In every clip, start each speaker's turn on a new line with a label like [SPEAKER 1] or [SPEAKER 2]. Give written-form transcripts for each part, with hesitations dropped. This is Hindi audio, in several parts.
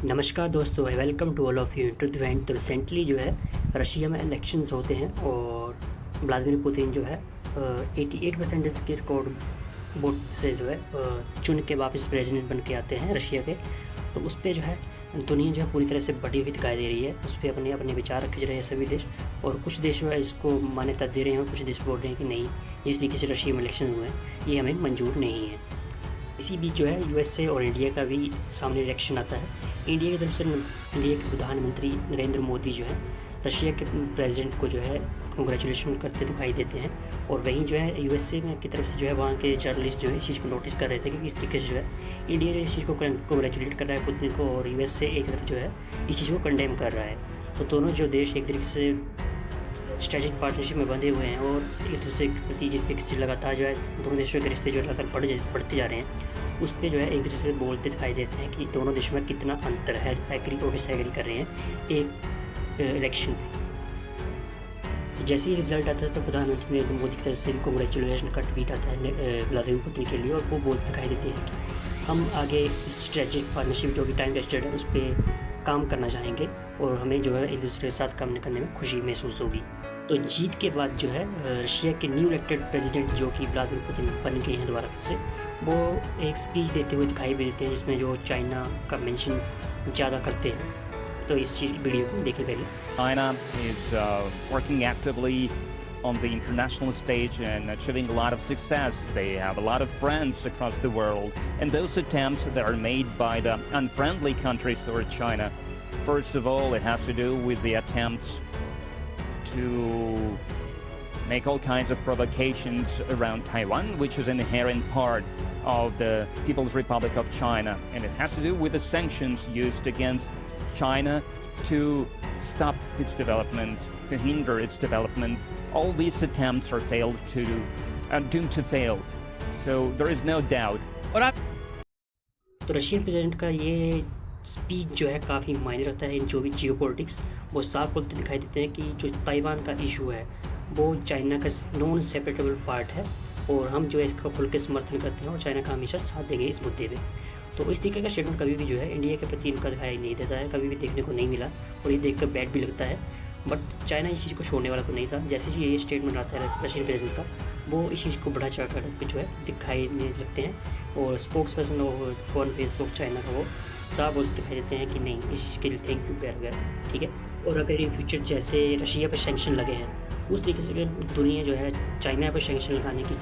[SPEAKER 1] नमस्कार दोस्तों, welcome to all of you to the event. तो रिसेंटली जो है रशिया में इलेक्शंस होते हैं और व्लादिमीर पुतिन जो है 88% इसके रिकॉर्ड वोट से जो है चुन के वापस प्रेसिडेंट बन के आते हैं रशिया के। तो उस पर जो है दुनिया जो है पूरी तरह से बढ़ी हुई दिखाई दे रही है। उस पर अपने अपने विचार रखे जा रहे हैं सभी देश, और कुछ देश जो है इसको मान्यता दे रहे हैं और कुछ देश बोल रहे हैं कि नहीं, जिस तरीके से रशिया में इलेक्शन हुए हैं ये हमें मंजूर नहीं है। इसी बीच जो है यूएसए और इंडिया का भी सामने इलेक्शन आता है। इंडिया की तरफ से इंडिया के प्रधानमंत्री नरेंद्र मोदी जो है रशिया के प्रेसिडेंट को जो है कंग्रेचुलेशन करते दिखाई देते हैं, और वहीं जो है यूएसए में की तरफ से जो है वहाँ के जर्नलिस्ट जो है इस चीज़ को नोटिस कर रहे थे कि इस तरीके से जो है इंडिया जो इस चीज़ को कंग्रेचुलेट कर रहा है पुतिन को, और यूएसए एक तरफ जो है इस चीज़ को कंडेम कर रहा है। तो दोनों जो देश एक तरीके से स्ट्रेटेजिक पार्टनरशिप में बंधे हुए हैं और एक दूसरे के प्रति जिस तरीके से लगातार जो है दोनों देशों के रिश्ते जो लगातार बढ़ते जा रहे हैं, उस पर जो है एक दूसरे से बोलते दिखाई देते हैं कि दोनों देशों में कितना अंतर है, एग्री और डिसएग्री कर रहे हैं एक इलेक्शन पे। जैसे ही रिजल्ट आता है तो प्रधानमंत्री नरेंद्र मोदी की तरफ से कॉन्ग्रेचुलेशन का ट्वीट आता है व्लादिमीर पुतिन के लिए, और वो बोलते दिखाई देते हैं कि हम आगे इस स्ट्रेटेजिक पार्टनरशिप जो कि टाइम टेस्टेड है उस पर काम करना चाहेंगे और हमें जो है एक दूसरे के साथ काम करने में खुशी महसूस होगी। तो जीत के बाद जो है रशिया के न्यू इलेक्टेड प्रेसिडेंट जो कि व्लादिमीर पुतिन बन गए हैं दोबारा से, वो एक स्पीच देते हुए दिखाई देते हैं जिसमें जो चाइना का मेंशन ज़्यादा करते हैं। तो इस वीडियो को देखें पहले।
[SPEAKER 2] China is working actively on the international stage and achieving a lot of success. They have a lot of friends across the world, and those attempts that are made by the unfriendly countries toward China, first of all, it has to do with the attempts to make all kinds of provocations around Taiwan, which is an inherent part of the People's Republic of China, and it has to do with the sanctions used against China to stop its development, to hinder its development. All these attempts are doomed to fail. So there is no doubt.
[SPEAKER 1] तो रशियन प्रेसिडेंट का ये स्पीच जो है काफ़ी मायने रखता है इन जो भी जियो पॉलिटिक्स। वो साफ बोलते दिखाई देते हैं कि जो ताइवान का इशू है वो चाइना का नॉन सेपरेटेबल पार्ट है, और हम जो है इसका खुल के समर्थन करते हैं और चाइना का हमेशा साथ देंगे इस मुद्दे पे। तो इस तरीके का स्टेटमेंट कभी भी जो है इंडिया के प्रति इनका दिखाई नहीं देता है, कभी भी देखने को नहीं मिला, और ये देखकर बैड भी लगता है। बट चाइना इस चीज़ को छोड़ने वाला तो नहीं था। जैसे ही ये स्टेटमेंट आता है रशियन प्रेसिडेंट का, वो इस चीज़ को बढ़ा चढ़ा कर जो है दिखाई नहीं लगते हैं, और स्पोक्स पर्सन और फॉरेन फेसबुक चाइना का वो साफ बोलते दिखाई देते हैं कि नहीं, इस चीज़ के लिए थैंक यू वगैरह, ठीक है। और अगर इन फ्यूचर जैसे रशिया पर सैंक्शन लगे हैं उस तरीके से अगर दुनिया जो है चाइना पर सैंक्शन लगाने की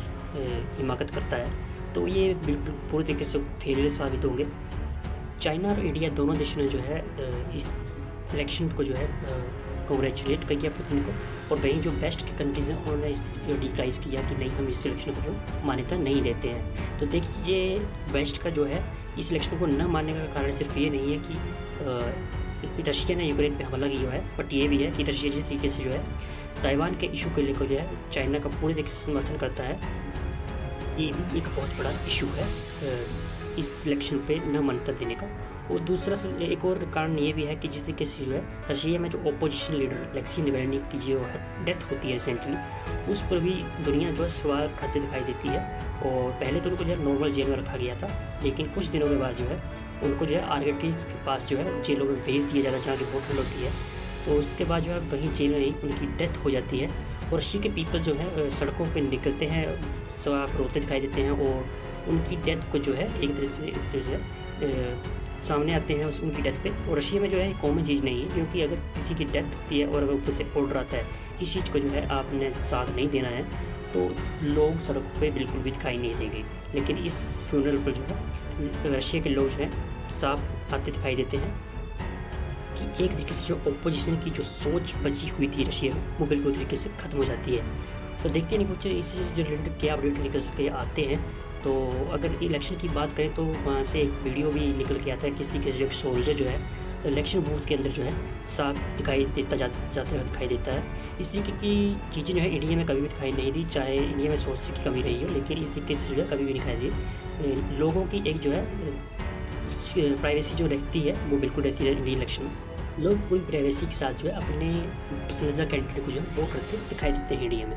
[SPEAKER 1] हिमाकत करता है तो ये बिल्कुल पूरी तरीके से फेलियर साबित होंगे। चाइना और इंडिया दोनों देशों ने जो है इस इलेक्शन को जो है कॉन्ग्रेचुलेट किया पुतिन को, और वहीं जो बेस्ट के कंट्रीज़ हैं उन्होंने इस डिक्राइज किया कि नहीं, हम इस इलेक्शन को जो मान्यता नहीं देते हैं। तो देखिए वेस्ट का जो है इस इलेक्शन को न मानने का कारण सिर्फ ये नहीं है कि रशिया ने यूक्रेन पे हमला किया है, बट ये भी है कि रशिया जिस तरीके से जो है ताइवान के इशू के लेकर जो है चाइना का पूरी तरीके से समर्थन करता है, ये भी एक बहुत बड़ा इशू है इस इलेक्शन पे न मान्यता देने का। और दूसरा एक और कारण ये भी है कि जिस तरीके से जो है रशिया में जो ओपोजिशन लीडर अलेक्सी नावल्नी की जो डेथ होती है रिसेंटली, उस पर भी दुनिया जो है सवाल उठाते दिखाई देती है। और पहले तो उनको जो है नॉर्मल जेल में रखा गया था, लेकिन कुछ दिनों के बाद जो है उनको जो है आर्गेटिव के पास जो है जेलों में भेज दिया जाता है जहाँ की वोट होती है। तो उसके बाद जो है वहीं जेल में ही उनकी डेथ हो जाती है, और रशिया के पीपल जो है सड़कों पर निकलते हैं, सब रोते दिखाई देते हैं, और उनकी डेथ को जो है एक तरह से जो है सामने आते हैं उनकी डेथ पे। और रशिया में जो है कॉमन चीज़ नहीं है, क्योंकि अगर किसी की डेथ होती है और अगर ऊपर से ऑर्डर आता है इस चीज़ को जो है आपने साथ नहीं देना है, तो लोग सड़कों पे बिल्कुल भी दिखाई नहीं देंगे। लेकिन इस फ्यूनरल पर जो है रशिया के लोग जो है साफ आते दिखाई देते हैं कि एक तरीके से जो ओपोजिशन की जो सोच बची हुई थी रशिया में वो बिल्कुल तरीके से ख़त्म हो जाती है। तो देखते नहीं कुछ इससे जो रिलेटेड क्या अपडेट निकल सके आते हैं। तो अगर इलेक्शन की बात करें तो वहाँ से एक वीडियो भी निकल के आता है किस तरीके से एक सोल्जर जो है इलेक्शन बूथ के अंदर जो है साथ दिखाई देता जाते हुए दिखाई देता है। इस तरीके की चीज़ें जो है इंडिया में कभी भी दिखाई नहीं दी, चाहे इंडिया में सोर्स की कमी रही हो, लेकिन इस तरीके से जो है कभी भी दिखाई दी। लोगों की एक जो है प्राइवेसी जो रहती है वो बिल्कुल रहती है इंडियन इलेक्शन में। लोग पूरी प्राइवेसी के साथ जो है अपने पसंदीदा कैंडिडेट को जो है वो करके दिखाई देते हैं इंडिया में।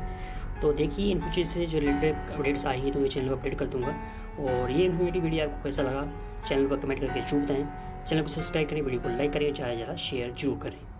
[SPEAKER 1] तो देखिए इन फ्यूचर से जो रिलेटेड अपडेट्स आएंगी तो मैं चैनल पर अपडेट कर दूंगा। और ये इन्फॉर्मेटिव वीडियो आपको कैसा लगा चैनल पर कमेंट करके जरूर बताएं। चैनल को सब्सक्राइब करें, वीडियो को लाइक करें, ज़्यादा से ज़्यादा शेयर जरूर करें।